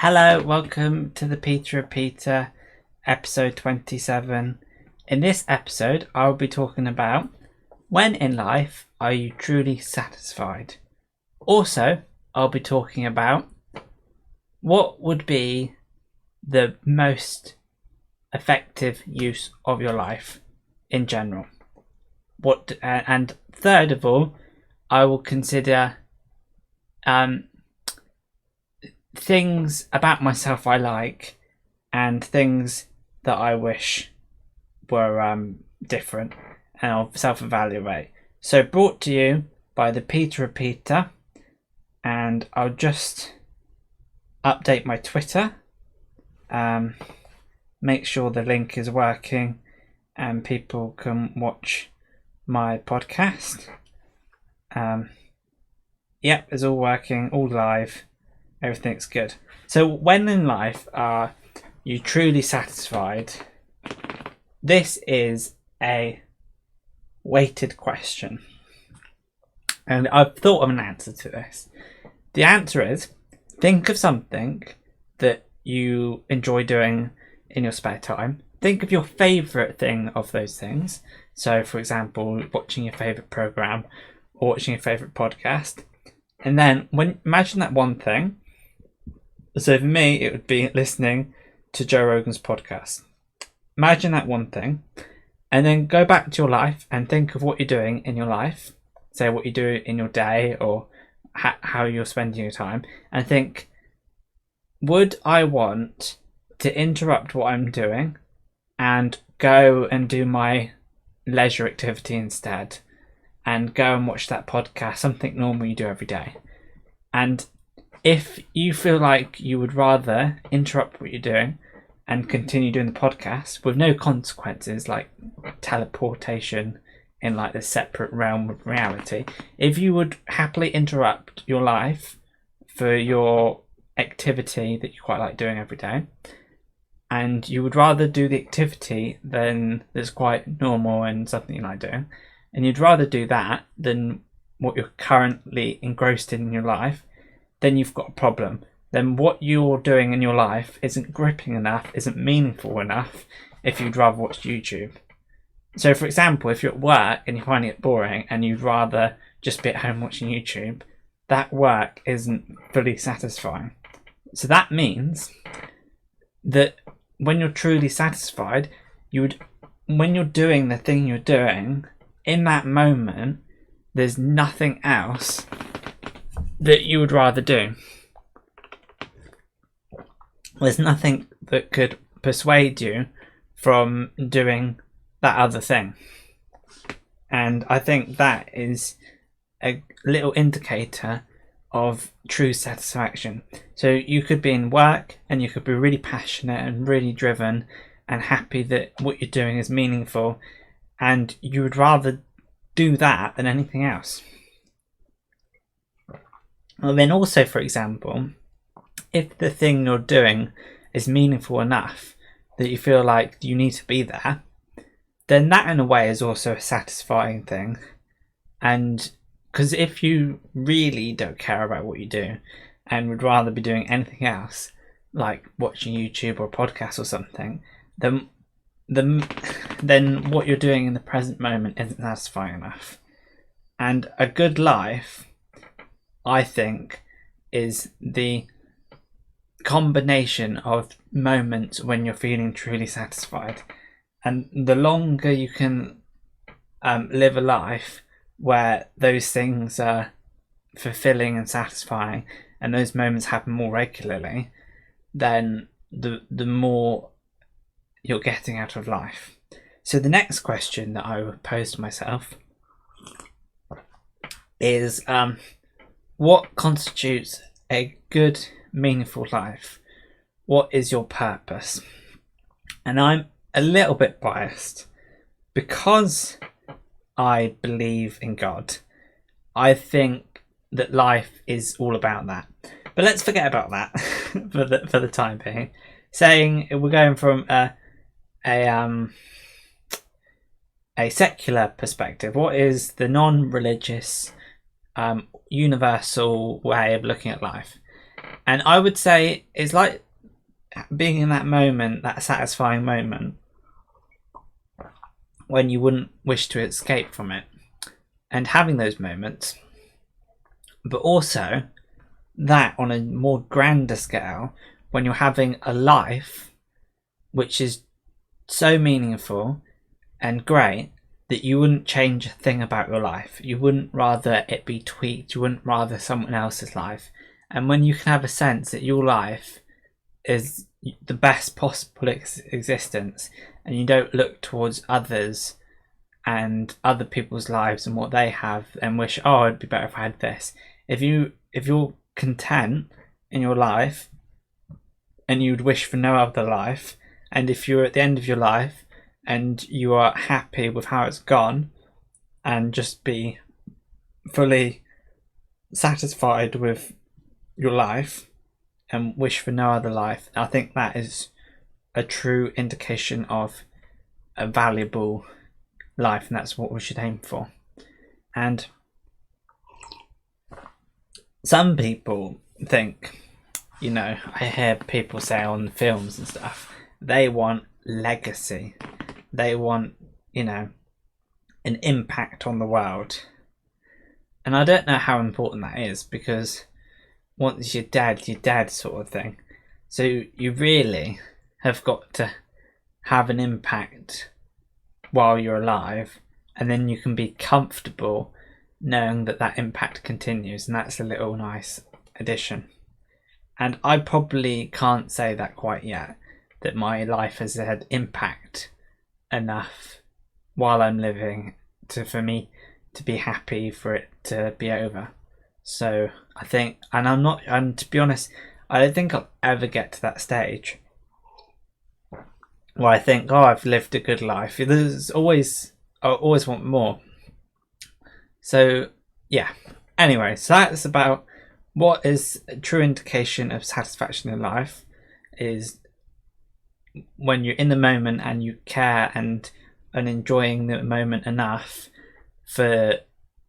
Hello, welcome to the Peter Repeater, episode 27. In this episode, I'll be talking about when in life are you truly satisfied? Also, I'll be talking about what would be the most effective use of your life in general. And third of all, I will consider things about myself I like and things that I wish were different, and I'll self-evaluate. So brought to you by the Peter Repeater, and I'll just update my Twitter, make sure the link is working and people can watch my podcast. Yep, it's all working, all live. Everything's good. So when in life are you truly satisfied? This is a weighted question. And I've thought of an answer to this. The answer is, think of something that you enjoy doing in your spare time. Think of your favourite thing of those things. So, for example, watching your favourite programme or watching your favourite podcast. And then imagine that one thing. So for me, it would be listening to Joe Rogan's podcast. Imagine that one thing, and then go back to your life and think of what you're doing in your life. Say what you do in your day or how you're spending your time, and think, would I want to interrupt what I'm doing and go and do my leisure activity instead, and go and watch that podcast, something normal you do every day? And if you feel like you would rather interrupt what you're doing and continue doing the podcast with no consequences, like teleportation in like the separate realm of reality, if you would happily interrupt your life for your activity that you quite like doing every day, and you would rather do the activity that's quite normal and something you like doing, and you'd rather do that than what you're currently engrossed in your life, then you've got a problem. Then what you're doing in your life isn't gripping enough, isn't meaningful enough if you'd rather watch YouTube. So for example, if you're at work and you're finding it boring and you'd rather just be at home watching YouTube, that work isn't fully satisfying. So that means that when you're truly satisfied, when you're doing the thing you're doing, in that moment, there's nothing else that you would rather do. There's nothing that could persuade you from doing that other thing. And I think that is a little indicator of true satisfaction. So you could be in work and you could be really passionate and really driven and happy that what you're doing is meaningful, and you would rather do that than anything else. Well, then also, for example, if the thing you're doing is meaningful enough that you feel like you need to be there, then that in a way is also a satisfying thing. And because if you really don't care about what you do and would rather be doing anything else, like watching YouTube or a podcast or something, then what you're doing in the present moment isn't satisfying enough. And a good life, I think, is the combination of moments when you're feeling truly satisfied. And the longer you can live a life where those things are fulfilling and satisfying and those moments happen more regularly, then the more you're getting out of life. So the next question that I would pose to myself is, what constitutes a good, meaningful life? What is your purpose? And I'm a little bit biased because I believe in God. I think that life is all about that. But let's forget about that for the time being. Saying we're going from a secular perspective, what is the non-religious universal way of looking at life? And I would say it's like being in that moment, that satisfying moment, when you wouldn't wish to escape from it, and having those moments. But also that on a more grander scale, when you're having a life which is so meaningful and great that you wouldn't change a thing about your life. You wouldn't rather it be tweaked. You wouldn't rather someone else's life. And when you can have a sense that your life is the best possible existence, and you don't look towards others and other people's lives and what they have and wish, oh, it'd be better if I had this. If you're content in your life and you'd wish for no other life, and if you're at the end of your life and you are happy with how it's gone and just be fully satisfied with your life and wish for no other life, I think that is a true indication of a valuable life, and that's what we should aim for. And some people think, I hear people say on films and stuff, they want legacy. They want, an impact on the world. And I don't know how important that is, because once you're dead sort of thing. So you really have got to have an impact while you're alive, and then you can be comfortable knowing that impact continues, and that's a little nice addition. And I probably can't say that quite yet, that my life has had impact enough while I'm living for me to be happy for it to be over. So I think, and to be honest, I don't think I'll ever get to that stage where I think, oh, I've lived a good life. I always want more. So yeah. Anyway, so that's about what is a true indication of satisfaction in life, is when you're in the moment and you care and enjoying the moment enough for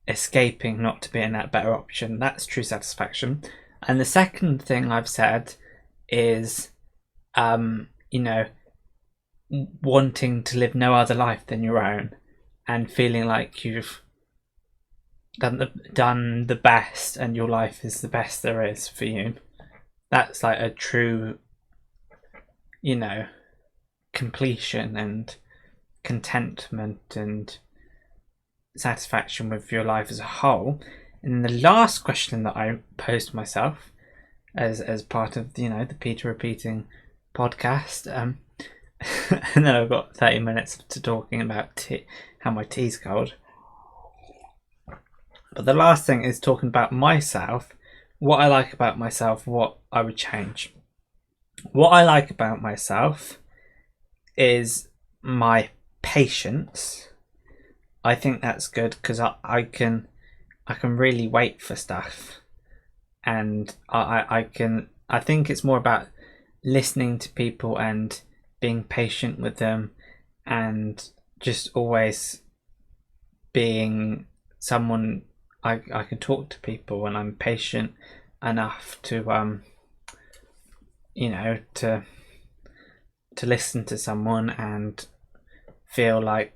escaping not to be in that better option. That's true satisfaction. And the second thing I've said is, wanting to live no other life than your own, and feeling like you've done the best and your life is the best there is for you. That's like a true, completion and contentment and satisfaction with your life as a whole. And the last question that I posed myself as part of the Peter Repeating podcast, and then I've got 30 minutes to talking about how my tea's cold. But the last thing is talking about myself, what I like about myself, what I would change. What I like about myself is my patience. I think that's good because I can really wait for stuff, and I think it's more about listening to people and being patient with them, and just always being someone I can talk to people, and I'm patient enough to to listen to someone and feel like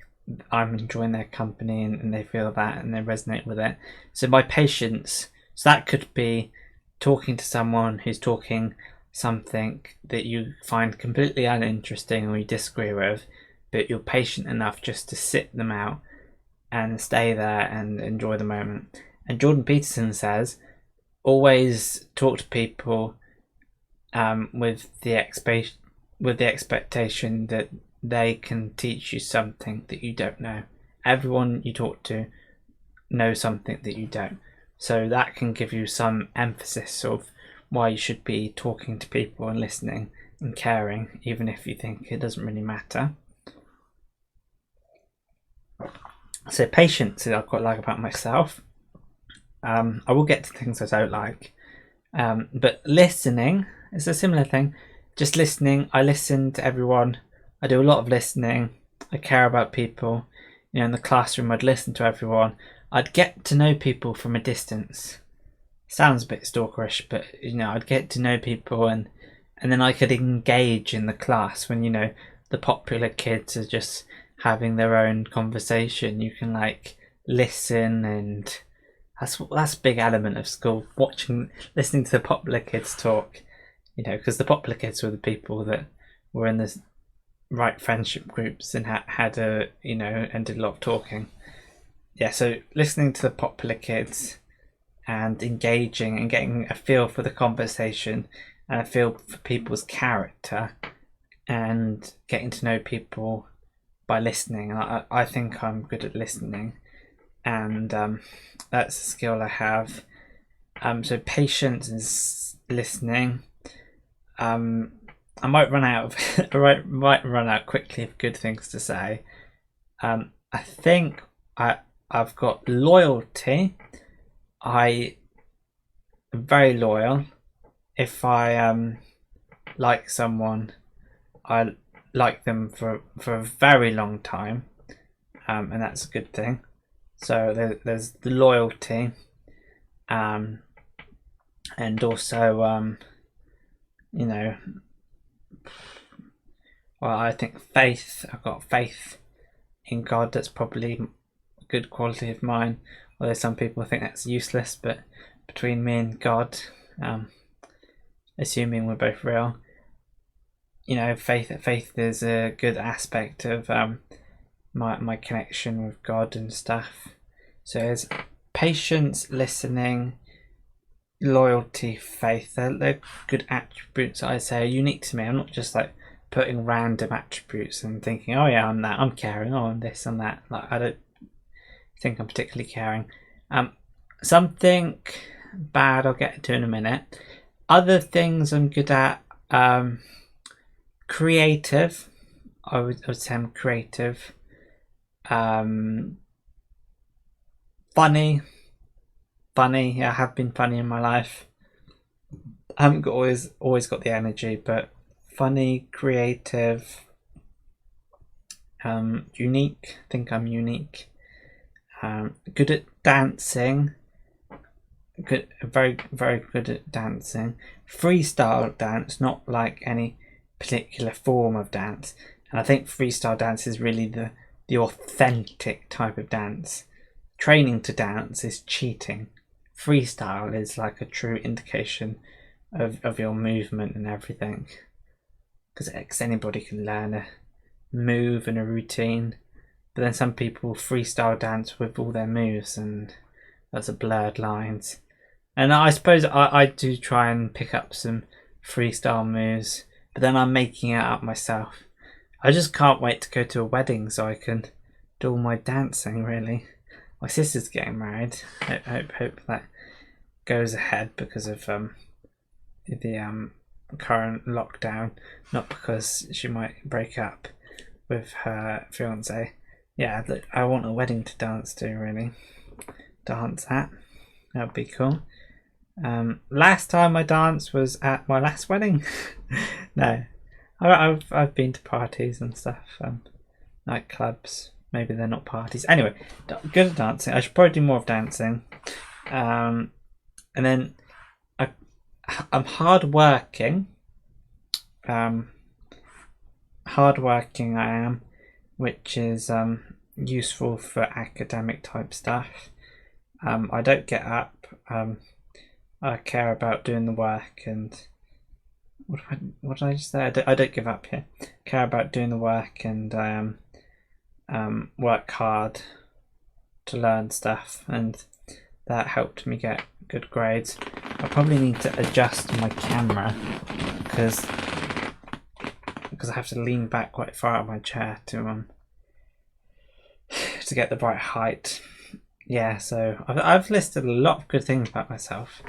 I'm enjoying their company, and they feel that and they resonate with it. So my patience, so that could be talking to someone who's talking something that you find completely uninteresting or you disagree with, but you're patient enough just to sit them out and stay there and enjoy the moment. And Jordan Peterson says, always talk to people with the expectation that they can teach you something that you don't know. Everyone you talk to knows something that you don't. So that can give you some emphasis of why you should be talking to people and listening and caring, even if you think it doesn't really matter. So patience is I quite like about myself. I will get to things I don't like. But listening is a similar thing. Just listening. I listen to everyone. I do a lot of listening. I care about people. In the classroom, I'd listen to everyone. I'd get to know people from a distance. sounds a bit stalkerish, but I'd get to know people, and then I could engage in the class when the popular kids are just having their own conversation. You can like listen, and that's a big element of school, listening to the popular kids talk, because the popular kids were the people that were in the right friendship groups and had and did a lot of talking. Yeah, so listening to the popular kids and engaging and getting a feel for the conversation and a feel for people's character and getting to know people by listening. I think I'm good at listening, and that's a skill I have. So patience is listening. I might run out of might run out quickly of good things to say. I think I've got loyalty. I am very loyal. If I like someone, I like them for a very long time, and that's a good thing. So there's the loyalty, and also well, I think faith. I've got faith in God. That's probably a good quality of mine. Although some people think that's useless, but between me and God, assuming we're both real, faith is a good aspect of my connection with God and stuff. So there's patience, listening, loyalty, faith. They're good attributes I say are unique to me. I'm not just like putting random attributes and thinking, oh yeah, I'm that, I'm caring, oh I'm this and that. Like, I don't think I'm particularly caring. Something bad I'll get to in a minute. Other things I'm good at, creative. I would say I'm creative. Funny. Yeah, I have been funny in my life. I haven't always got the energy, but funny, creative, unique. I think I'm unique. Good at dancing. Very good at dancing. Freestyle dance, not like any particular form of dance. And I think freestyle dance is really the authentic type of dance. Training to dance is cheating. Freestyle is like a true indication of your movement and everything. Because anybody can learn a move and a routine. But then some people freestyle dance with all their moves, and that's a blurred lines. And I suppose I do try and pick up some freestyle moves, but then I'm making it up myself. I just can't wait to go to a wedding so I can do all my dancing, really. My sister's getting married. I hope that goes ahead because of the current lockdown, not because she might break up with her fiance. Yeah, I want a wedding to dance to, really. Dance at. That would be cool. Last time I danced was at my last wedding. No, I've been to parties and stuff, nightclubs. Maybe they're not parties. Anyway, good at dancing. I should probably do more of dancing. And then I'm hardworking. Hardworking I am, which is useful for academic type stuff. I don't get up. I care about doing the work, and what did I just say? I don't give up here. Care about doing the work, and I work hard to learn stuff, and that helped me get good grades. I probably need to adjust my camera because I have to lean back quite far out of my chair to get the right height. Yeah, so I've listed a lot of good things about myself,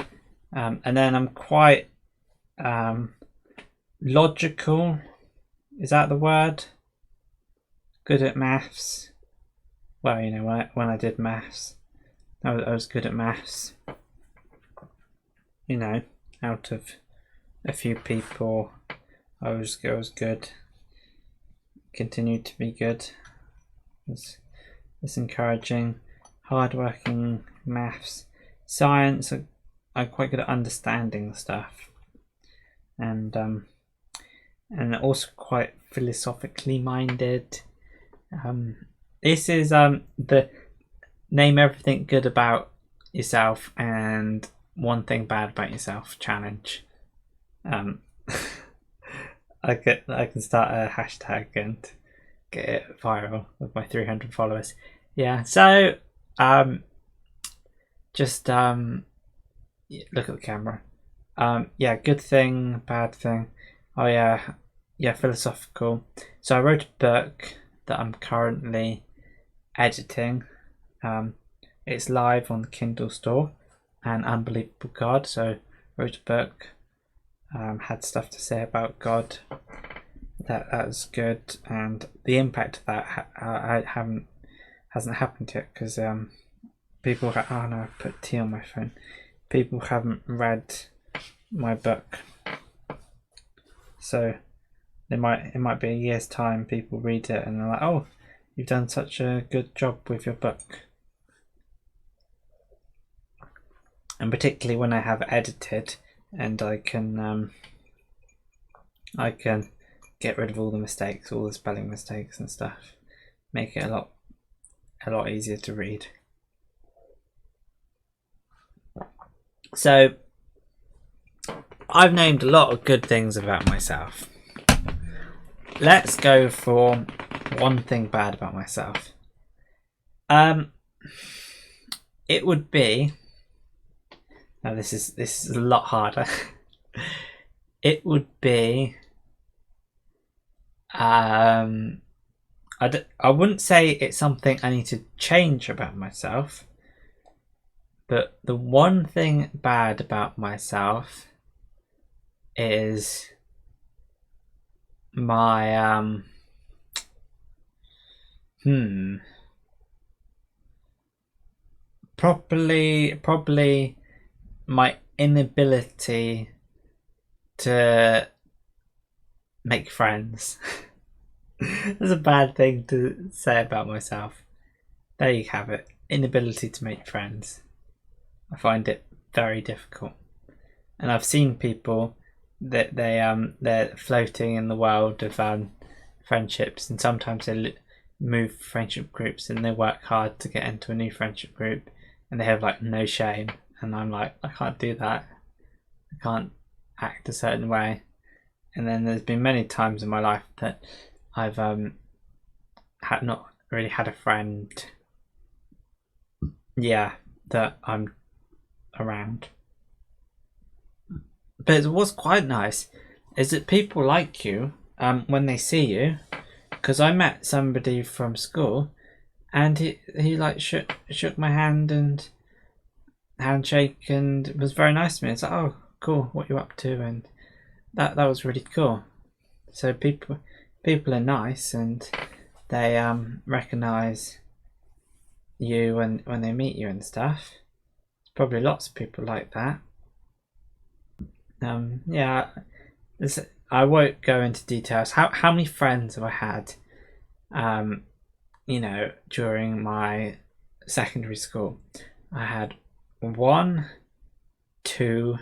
and then I'm quite logical. Is that the word? Good at maths. Well, when I did maths, I was good at maths. Out of a few people, I was good. Continued to be good. It's encouraging. Hardworking, maths, science. quite good at understanding stuff, and also quite philosophically minded. This is the name everything good about yourself and one thing bad about yourself challenge. I can start a hashtag and get it viral with my 300 followers. Yeah, so just look at the camera. Yeah, good thing, bad thing. Oh yeah, philosophical. So I wrote a book that I'm currently editing. It's live on the Kindle store and Unbelievable God. So I wrote a book, had stuff to say about God. That was good, and the impact of that hasn't happened yet because people. Oh no, I put tea on my phone. People haven't read my book, so it might be a year's time. People read it and they're like, "Oh, you've done such a good job with your book." And particularly when I have edited, and I can get rid of all the mistakes, all the spelling mistakes and stuff, make it a lot easier to read. So I've named a lot of good things about myself. Let's go for one thing bad about myself. It would be. Now this is a lot harder. It would be. I wouldn't say it's something I need to change about myself, but the one thing bad about myself is my probably my inability to make friends. That's a bad thing to say about myself. There you have it. Inability to make friends. I find it very difficult. And I've seen people that they're floating in the world of friendships, and sometimes they move friendship groups and they work hard to get into a new friendship group, and they have like no shame. And I'm like, I can't do that. I can't act a certain way. And then there's been many times in my life that I've had not really had a friend, that I'm around. But what's quite nice is that people like you when they see you. Because I met somebody from school, and he like shook my hand and handshake and was very nice to me. It's like, oh, cool, what you up to? And that was really cool. So people are nice, and they recognize you when they meet you and stuff. There's probably lots of people like that. I won't go into details. How many friends have I had during my secondary school? I had 1, 2.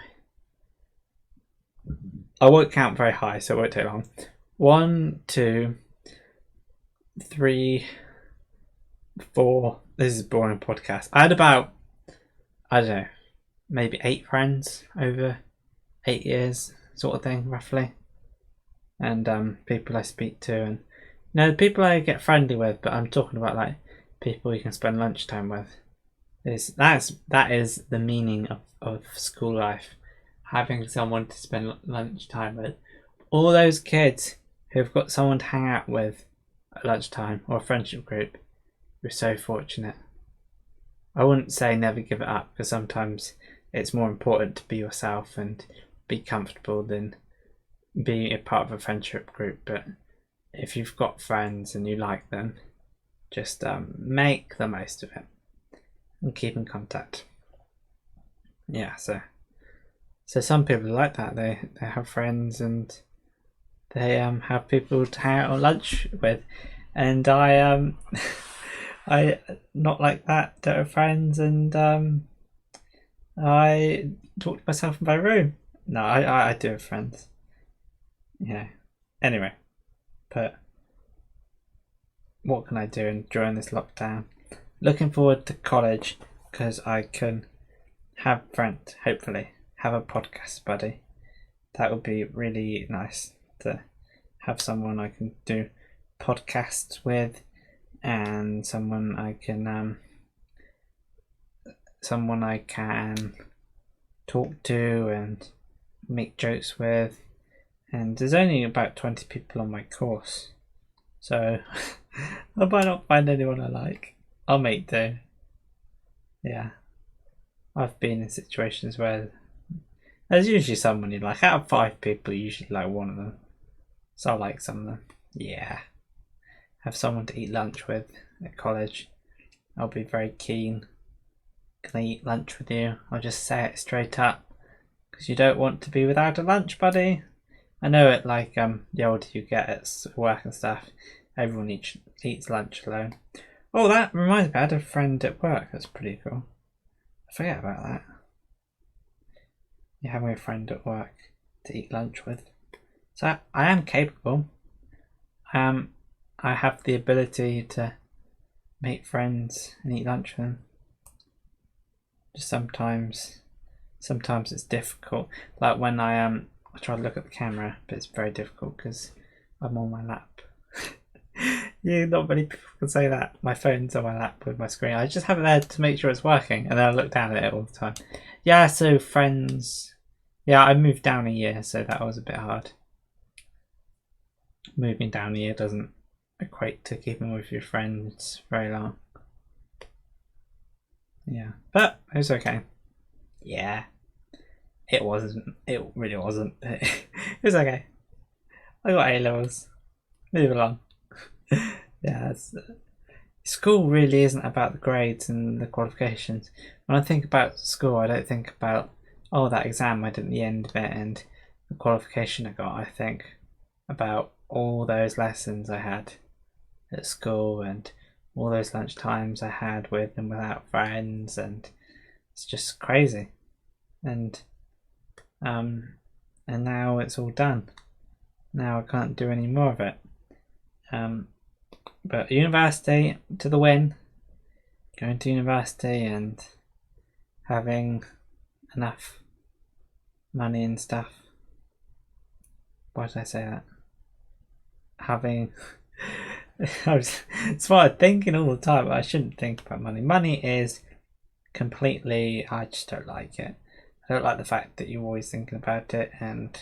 I won't count very high, so it won't take long. 1, 2, 3, 4. This is a boring podcast. I had about, I don't know, maybe 8 friends over 8 years, sort of thing, roughly. And people I speak to, and people I get friendly with, but I'm talking about like people you can spend lunchtime with. That is the meaning of school life. Having someone to spend lunchtime with. All those kids who've got someone to hang out with at lunchtime, or a friendship group, you're so fortunate. I wouldn't say never give it up, because sometimes it's more important to be yourself and be comfortable than being a part of a friendship group. But if you've got friends and you like them, just make the most of it and keep in contact. Yeah, so some people are like that. They have friends and they have people to hang out on lunch with, and I I not like that. Don't have friends, and I talk to myself in my room. No, I do have friends. Yeah. Anyway, but what can I do during this lockdown? Looking forward to college because I can have friends, hopefully, have a podcast buddy. That would be really nice to have someone I can do podcasts with and someone I can talk to and make jokes with. And there's only about 20 people on my course, so I might not find anyone I like. I'll make do. Yeah, I've been in situations where there's usually someone you like. Out of 5 people, you usually like one of them. So I like some of them. Yeah. Have someone to eat lunch with at college. I'll be very keen. Can I eat lunch with you? I'll just say it straight up. Because you don't want to be without a lunch buddy. I know it, like the older you get at work and stuff, everyone eats lunch alone. Oh, that reminds me, I had a friend at work. That's pretty cool. I forget about that. You're having a friend at work to eat lunch with. So I am capable. I have the ability to make friends and eat lunch with them. Just sometimes it's difficult. Like when I try to look at the camera, but it's very difficult because I'm on my lap. Yeah, not many people can say that. My phone's on my lap with my screen. I just have it there to make sure it's working, and then I look down at it all the time. Yeah, so friends. Yeah, I moved down a year, so that was a bit hard. Moving down a year doesn't equate to keeping with your friends very long. Yeah, but it was okay. Yeah, it wasn't. It really wasn't. It was okay. I got A levels. Move along. Yeah, school really isn't about the grades and the qualifications. When I think about school, I don't think about that exam I did at the end of it and the qualification I got. I think about all those lessons I had at school and all those lunch times I had with and without friends, and it's just crazy. And now it's all done. Now I can't do any more of it. But university to the win. Going to university and having enough money and stuff. Why did I say that? Having it's what I'm thinking all the time, but I shouldn't think about money. Money is completely, I just don't like it. I don't like the fact that you're always thinking about it, and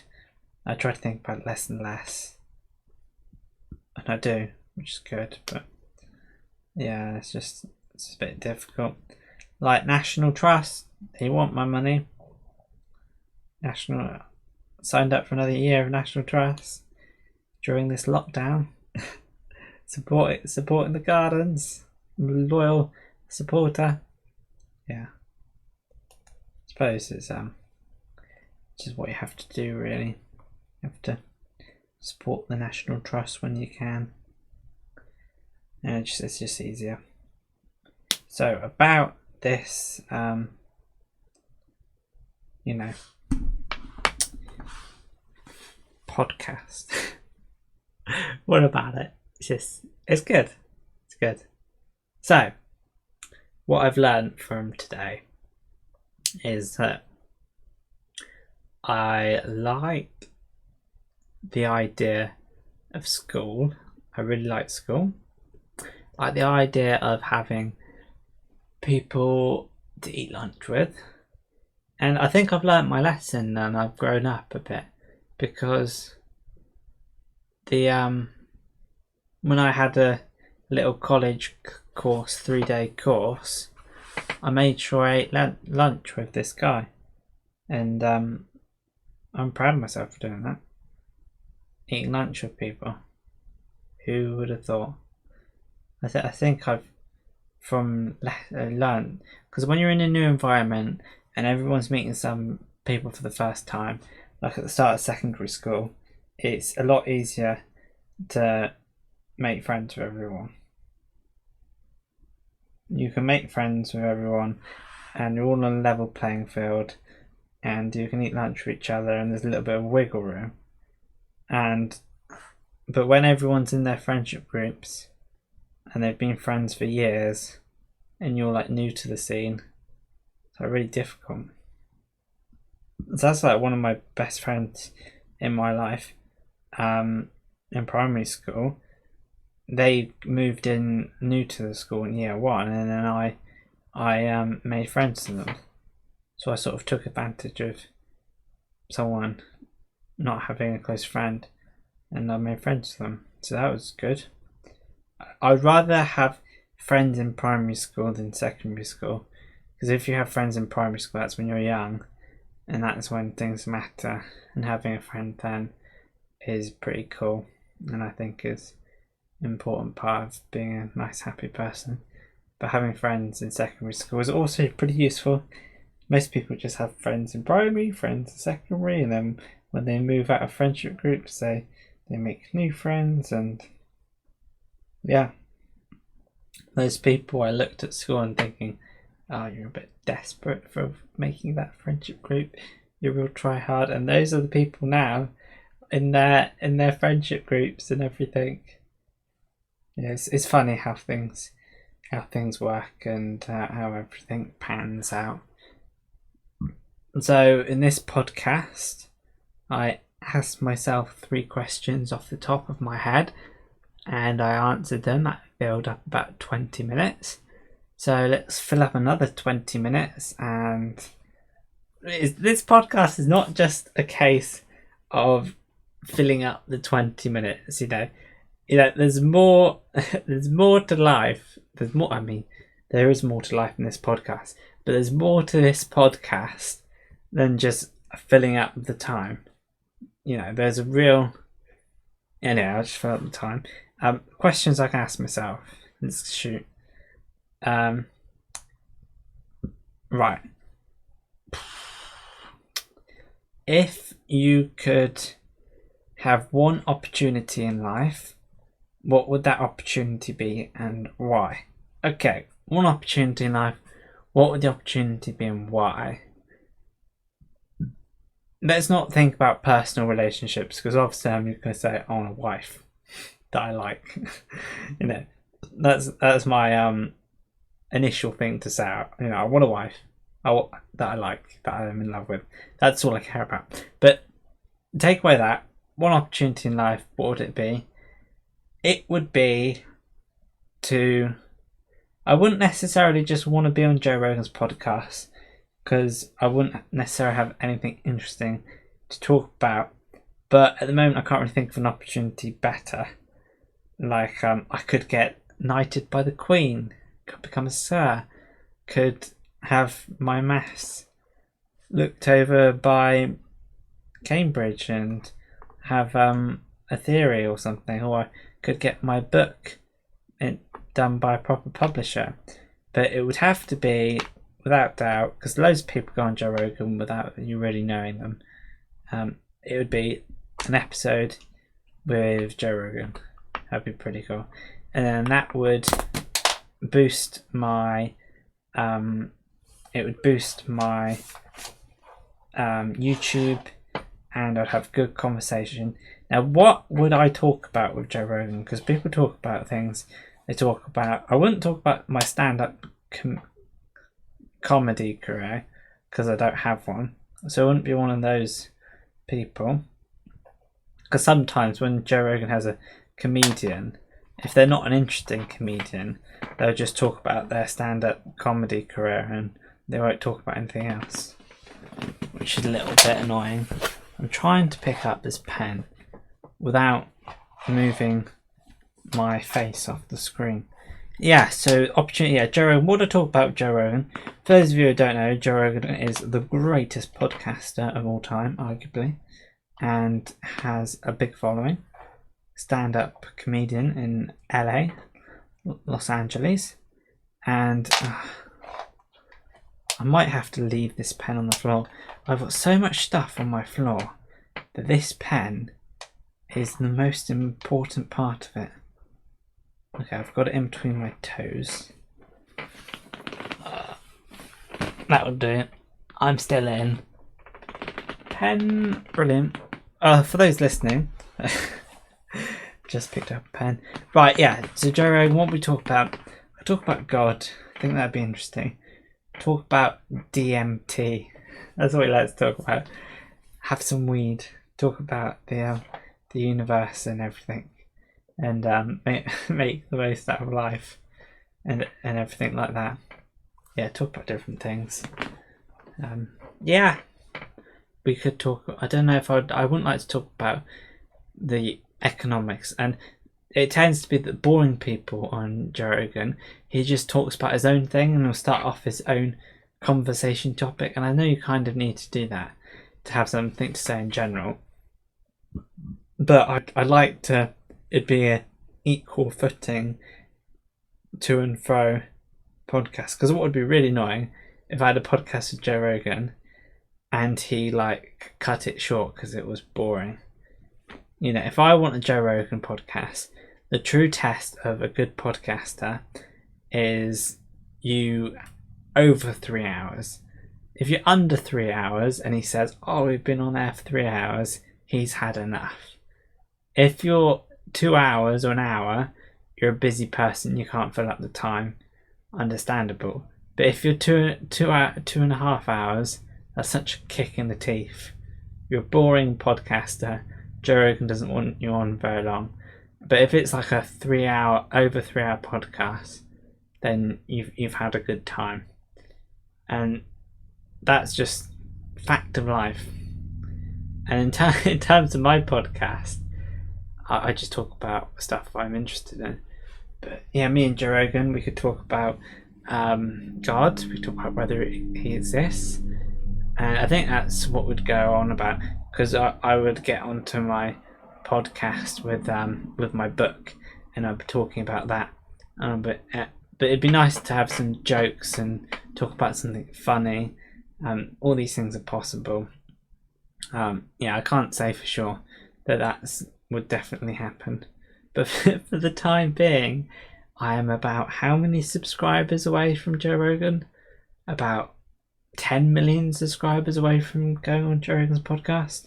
I try to think about it less and less. And I do, which is good, but yeah, it's a bit difficult. Like National Trust, they want my money. Signed up for another year of National Trust during this lockdown. Supporting the gardens. I'm a loyal supporter. Yeah. I suppose it's just what you have to do, really. You have to support the National Trust when you can. And it's just easier. So about this podcast. What about it? It's good. It's good. So what I've learned from today is that I like the idea of school. I really like school. I like the idea of having people to eat lunch with. And I think I've learnt my lesson and I've grown up a bit, because when I had a little college course, 3-day course, I made sure I ate lunch with this guy, and I'm proud of myself for doing that. Eating lunch with people. Who would have thought? I think I've learned, because when you're in a new environment and everyone's meeting some people for the first time, like at the start of secondary school, it's a lot easier to make friends with everyone. You can make friends with everyone and you're all on a level playing field, and you can eat lunch with each other, and there's a little bit of wiggle room. But when everyone's in their friendship groups and they've been friends for years and you're like new to the scene, it's like really difficult. So that's like one of my best friends in my life. In primary school, they moved in new to the school in year 1, and then I made friends with them. So I sort of took advantage of someone not having a close friend, and I made friends with them. So that was good. I'd rather have friends in primary school than secondary school, because if you have friends in primary school, that's when you're young, and that's when things matter, and having a friend then is pretty cool, and I think is an important part of being a nice, happy person. But having friends in secondary school is also pretty useful. Most people just have friends in primary, friends in secondary, and then when they move out of friendship groups, they make new friends. And yeah, those people I looked at school and thinking, oh, you're a bit desperate for making that friendship group, you will try hard. And those are the people now in their friendship groups and everything. Yeah, it's funny how things work and how everything pans out. So in this podcast, I asked myself 3 questions off the top of my head, and I answered them. That filled up about 20 minutes. So let's fill up another 20 minutes. And this podcast is not just a case of filling up the 20 minutes, there's more there's more to life. There is more to life in this podcast, but there's more to this podcast than just filling up the time. There's a real... Anyway, I'll just fill up the time. Questions I can ask myself. Let's shoot. Right. If you could have one opportunity in life, what would that opportunity be and why? Okay, one opportunity in life, what would the opportunity be and why? Let's not think about personal relationships, because obviously I'm going to say I want a wife that I like. That's my initial thing to say. I want a wife that I like, that I'm in love with. That's all I care about. But take away that one opportunity in life, what would it be? It would be I wouldn't necessarily just want to be on Joe Rogan's podcast, because I wouldn't necessarily have anything interesting to talk about. But at the moment, I can't really think of an opportunity better. Like, I could get knighted by the Queen, could become a Sir, could have my maths looked over by Cambridge and have a theory or something, or I could get my book done by a proper publisher. But it would have to be, without doubt, because loads of people go on Joe Rogan without you really knowing them, it would be an episode with Joe Rogan. That'd be pretty cool. And then that would boost my YouTube, and I'd have good conversation. Now, what would I talk about with Joe Rogan? Because people talk about things. I wouldn't talk about my stand-up comedy career, because I don't have one. So I wouldn't be one of those people. Because sometimes when Joe Rogan has a comedian, if they're not an interesting comedian, they'll just talk about their stand-up comedy career and they won't talk about anything else, which is a little bit annoying. I'm trying to pick up this pen without moving my face off the screen. Yeah, so opportunity. Yeah, Joe Rogan. What do I talk about Joe Rogan? For those of you who don't know, Joe Rogan is the greatest podcaster of all time, arguably, and has a big following. Stand-up comedian in LA, Los Angeles, and I might have to leave this pen on the floor. I've got so much stuff on my floor that this pen is the most important part of it. Okay, I've got it in between my toes. That would do it. I'm still in. Pen, brilliant. For those listening, just picked up a pen. Right, yeah. So Joe Rogan, what we talk about? I talk about God. I think that'd be interesting. Talk about DMT. That's what we like to talk about. Have some weed. Talk about the universe and everything, and make the most out of life, and everything like that. Yeah, talk about different things. Yeah, we could talk. I don't know if I wouldn't like to talk about the economics, and it tends to be the boring people on Joe Rogan. He just talks about his own thing and will start off his own conversation topic. And I know you kind of need to do that to have something to say in general. But I like to it be an equal footing to and fro podcast. Because what would be really annoying if I had a podcast with Joe Rogan and he like cut it short because it was boring. You know, if I want a Joe Rogan podcast, the true test of a good podcaster is you over 3 hours. If you're under 3 hours and he says, "Oh, we've been on air for 3 hours," he's had enough. If you're 2 hours or an hour, you're a busy person, you can't fill up the time. Understandable. But if you're 2.5 hours, that's such a kick in the teeth. You're a boring podcaster. Joe Rogan doesn't want you on very long. But if it's like a over 3 hour podcast, then you've had a good time. And that's just fact of life. And in terms of my podcast, I just talk about stuff I'm interested in. But yeah, me and Joe Rogan, we could talk about God. We talk about whether he exists. And I think that's what would go on about, because I would get onto my podcast with my book, and I'd be talking about that. But it'd be nice to have some jokes and talk about something funny. All these things are possible. Yeah, I can't say for sure that would definitely happen. But for the time being, I am about how many subscribers away from Joe Rogan? About 10 million subscribers away from going on Joe Rogan's podcast.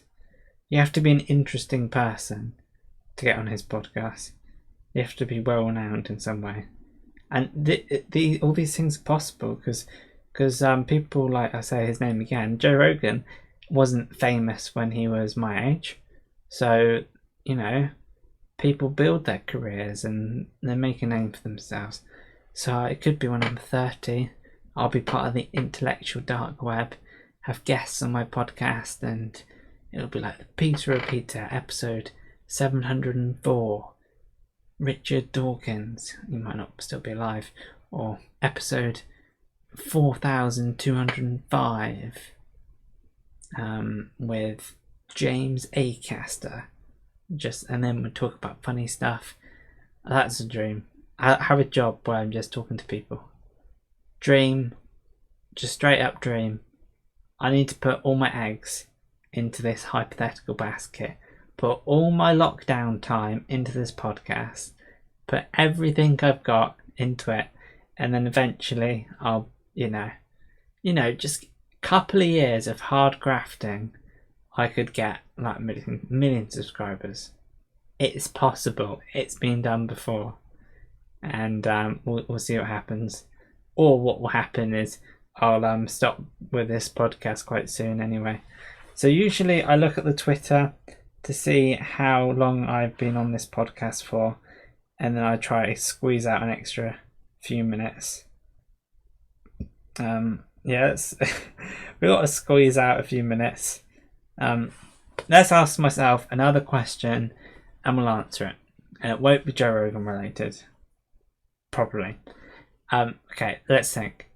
You have to be an interesting person to get on his podcast. You have to be well renowned in some way. And all these things are possible because people, like I say his name again, Joe Rogan wasn't famous when he was my age. So, you know, people build their careers and they make a name for themselves. So it could be when I'm 30, I'll be part of the intellectual dark web, have guests on my podcast, and it'll be like the Peter Repeater, episode 704. Richard Dawkins, he might not still be alive, or episode 4205 with James Acaster. And then we'll talk about funny stuff. That's a dream. I have a job where I'm just talking to people. Dream, just straight up dream. I need to put all my eggs into this hypothetical basket. Put all my lockdown time into this podcast, put everything I've got into it, and then eventually I'll, just a couple of years of hard grafting, I could get like million subscribers. It's possible. It's been done before, and we'll see what happens. Or what will happen is I'll stop with this podcast quite soon anyway. So usually I look at the Twitter to see how long I've been on this podcast for, and then I try to squeeze out an extra few minutes. Yes, we got to squeeze out a few minutes. Let's ask myself another question, and we'll answer it. And it won't be Joe Rogan related, probably. Okay, let's think.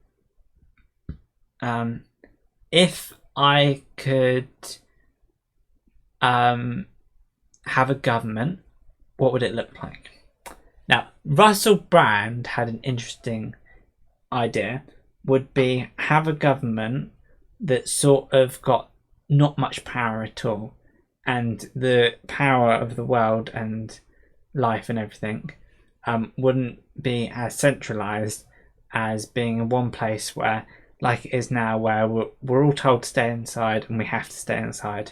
If I could have a government, what would it look like? Now, Russell Brand had an interesting idea, would be have a government that sort of got not much power at all, and the power of the world and life and everything wouldn't be as centralized as being in one place where like it is now, where we're all told to stay inside and we have to stay inside,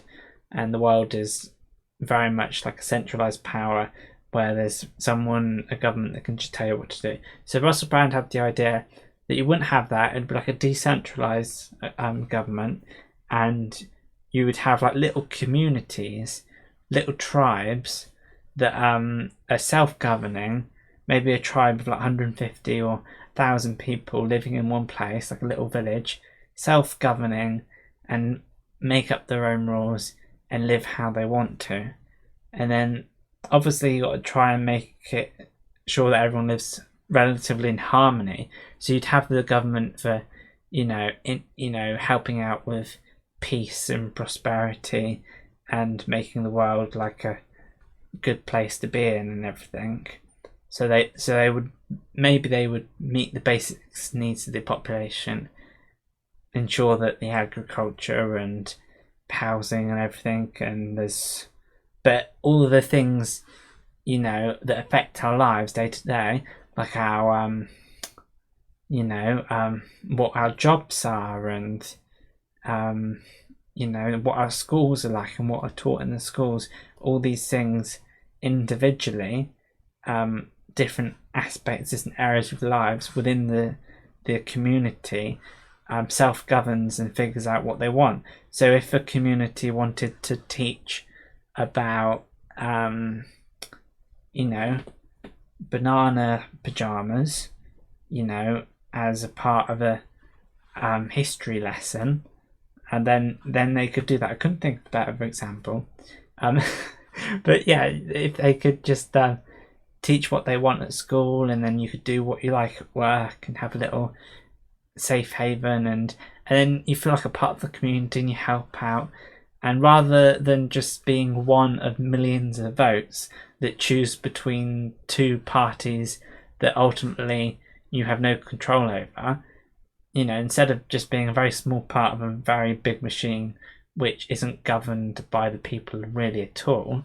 and the world is very much like a centralized power where there's a government that can just tell you what to do. So Russell Brand had the idea that you wouldn't have that. It'd be like a decentralized government, and you would have like little communities, little tribes that are self-governing, maybe a tribe of like 150 or 1,000 people living in one place, like a little village, self-governing, and make up their own rules and live how they want to. And then obviously you got to try and make it sure that everyone lives relatively in harmony. So you'd have the government for, helping out with peace and prosperity and making the world like a good place to be in and everything. So they would meet the basic needs of the population, ensure that the agriculture and housing and everything, but all of the things that affect our lives day to day, like our what our jobs are, and what our schools are like and what are taught in the schools, all these things individually, different aspects, different areas of lives within the community, self-governs and figures out what they want. So if a community wanted to teach about banana pajamas, as a part of a history lesson, and then they could do that. I couldn't think of a better example, but yeah, if they could just teach what they want at school, and then you could do what you like at work and have a little safe haven, and then you feel like a part of the community and you help out. And rather than just being one of millions of votes that choose between two parties that ultimately you have no control over, instead of just being a very small part of a very big machine which isn't governed by the people really at all,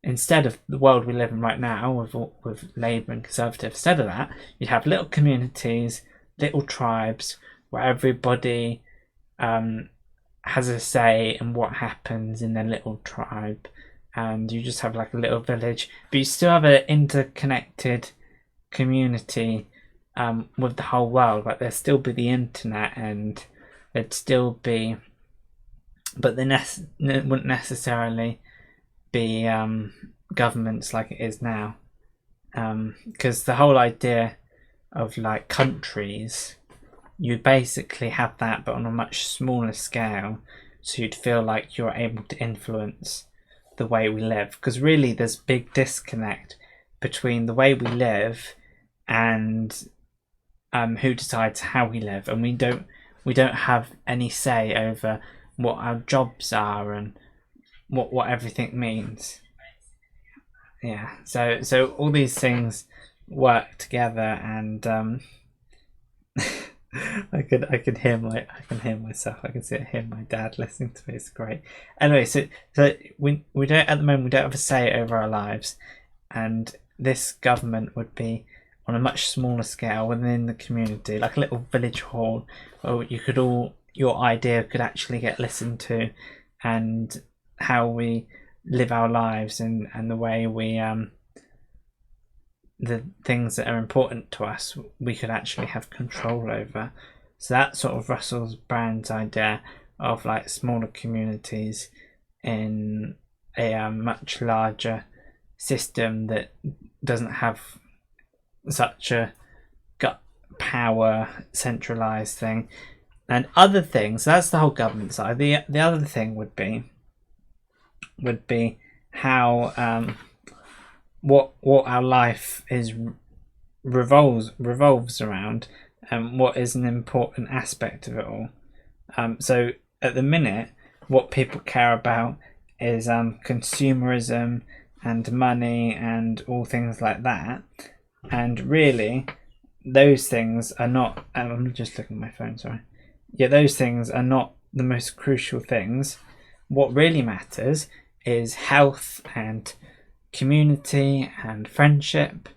instead of the world we live in right now with Labour and Conservative, instead of that, you'd have little communities, little tribes where everybody has a say in what happens in their little tribe, and you just have like a little village, but you still have an interconnected community with the whole world. Like there'd still be the internet, and there'd still be, but there wouldn't necessarily be governments like it is now, because the whole idea of like countries, you basically have that but on a much smaller scale, so you'd feel like you're able to influence the way we live, because really there's big disconnect between the way we live and who decides how we live, and we don't have any say over what our jobs are and what everything means. Yeah, so all these things work together, and I can hear myself. I can hear my dad listening to me. It's great. Anyway, so we don't at the moment, we don't have a say over our lives, and this government would be on a much smaller scale within the community, like a little village hall where your idea could actually get listened to, and how we live our lives and the way we the things that are important to us, we could actually have control over. So that's sort of Russell Brand's idea of like smaller communities in a much larger system that doesn't have such a gut power centralized thing. And other things, that's the whole government side. The other thing would be how what our life is revolves around, and what is an important aspect of it all. So at the minute, what people care about is consumerism and money and all things like that. And really, those things are not. I'm just looking at my phone. Sorry. Yeah, those things are not the most crucial things. What really matters is health and community and friendship,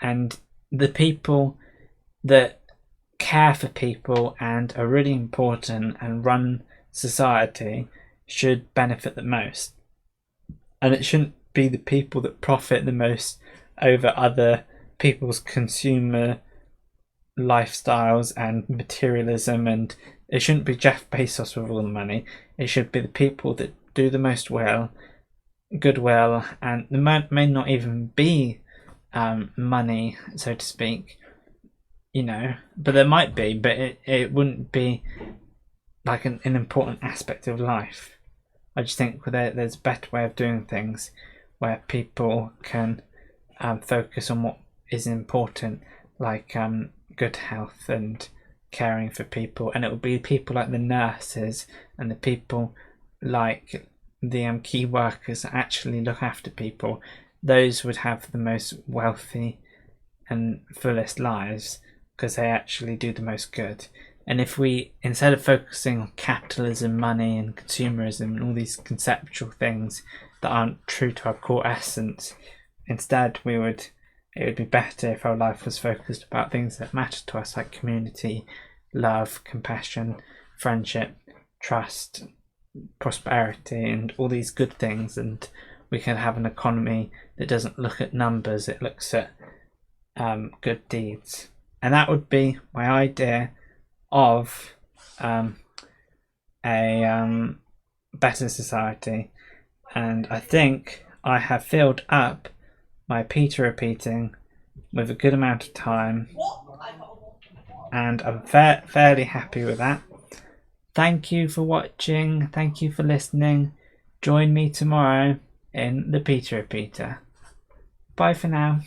and the people that care for people and are really important and run society should benefit the most. And it shouldn't be the people that profit the most over other people's consumer lifestyles and materialism. And it shouldn't be Jeff Bezos with all the money. It should be the people that do the most goodwill, and there may not even be money, so to speak, but there might be, but it wouldn't be like an important aspect of life. I just think there's a better way of doing things where people can focus on what is important, like good health and caring for people. And it would be people like the nurses and the people like the key workers that actually look after people. Those would have the most wealthy and fullest lives because they actually do the most good. And if we, instead of focusing on capitalism, money and consumerism and all these conceptual things that aren't true to our core essence, instead it would be better if our life was focused about things that matter to us, like community, love, compassion, friendship, trust, prosperity, and all these good things. And we can have an economy that doesn't look at numbers, it looks at good deeds. And that would be my idea of a better society. And I think I have filled up my Peter repeating with a good amount of time, and I'm fairly happy with that. Thank you for watching, thank you for listening. Join me tomorrow in the Peter Repeater. Bye for now.